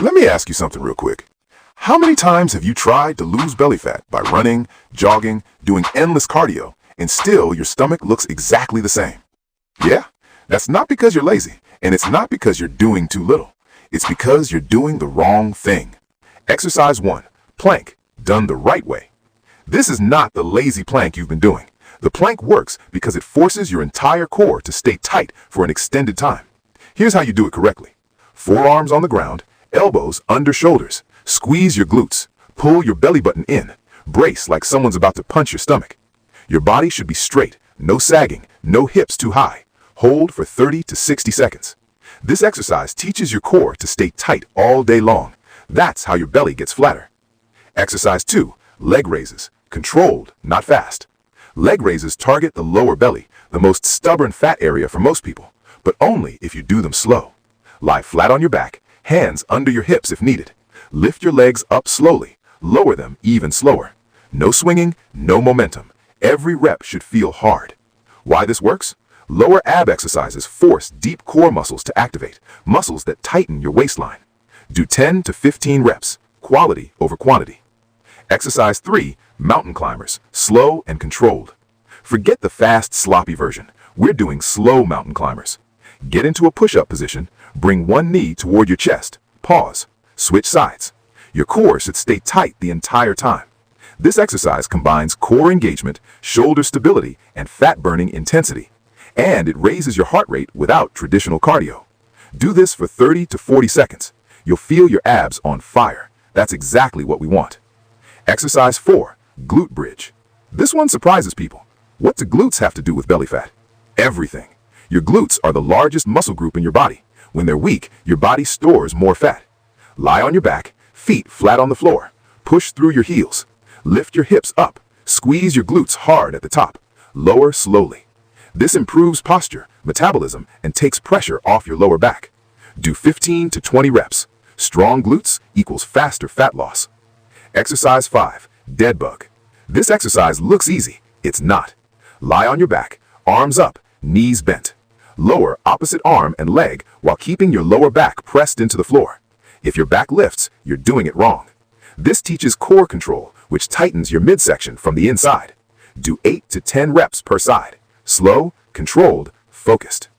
Let me ask you something real quick. How many times have you tried to lose belly fat by running, jogging, doing endless cardio, and still your stomach looks exactly the same? Yeah, that's not because you're lazy, and it's not because you're doing too little. It's because you're doing the wrong thing. Exercise 1. Plank, done the right way. This is not the lazy plank you've been doing. The plank works because it forces your entire core to stay tight for an extended time. Here's how you do it correctly. Forearms on the ground, elbows under shoulders. Squeeze your glutes. Pull your belly button in. Brace like someone's about to punch your stomach. Your body should be straight, no sagging, no hips too high. Hold for 30 to 60 seconds. This exercise teaches your core to stay tight all day long. That's how your belly gets flatter. Exercise 2. Leg raises. Controlled, not fast. Leg raises target the lower belly, the most stubborn fat area for most people, but only if you do them slow. Lie flat on your back, hands under your hips if needed. Lift your legs up slowly, lower them even slower. No swinging, no momentum. Every rep should feel hard. Why this works? Lower ab exercises force deep core muscles to activate, muscles that tighten your waistline. Do 10 to 15 reps, quality over quantity. Exercise 3. Mountain climbers, slow and controlled. Forget the fast, sloppy version. We're doing slow mountain climbers. Get into a push-up position, bring one knee toward your chest, pause, switch sides. Your core should stay tight the entire time. This exercise combines core engagement, shoulder stability, and fat-burning intensity. And it raises your heart rate without traditional cardio. Do this for 30 to 40 seconds. You'll feel your abs on fire. That's exactly what we want. Exercise 4. Glute bridge. This one surprises people. What do glutes have to do with belly fat? Everything. Your glutes are the largest muscle group in your body. When they're weak, your body stores more fat. Lie on your back, feet flat on the floor. Push through your heels. Lift your hips up. Squeeze your glutes hard at the top. Lower slowly. This improves posture, metabolism, and takes pressure off your lower back. Do 15 to 20 reps. Strong glutes equals faster fat loss. Exercise 5. Dead bug. This exercise looks easy. It's not. Lie on your back, arms up, knees bent. Lower opposite arm and leg while keeping your lower back pressed into the floor. If your back lifts, you're doing it wrong. This teaches core control, which tightens your midsection from the inside. Do 8 to 10 reps per side. Slow, controlled, focused.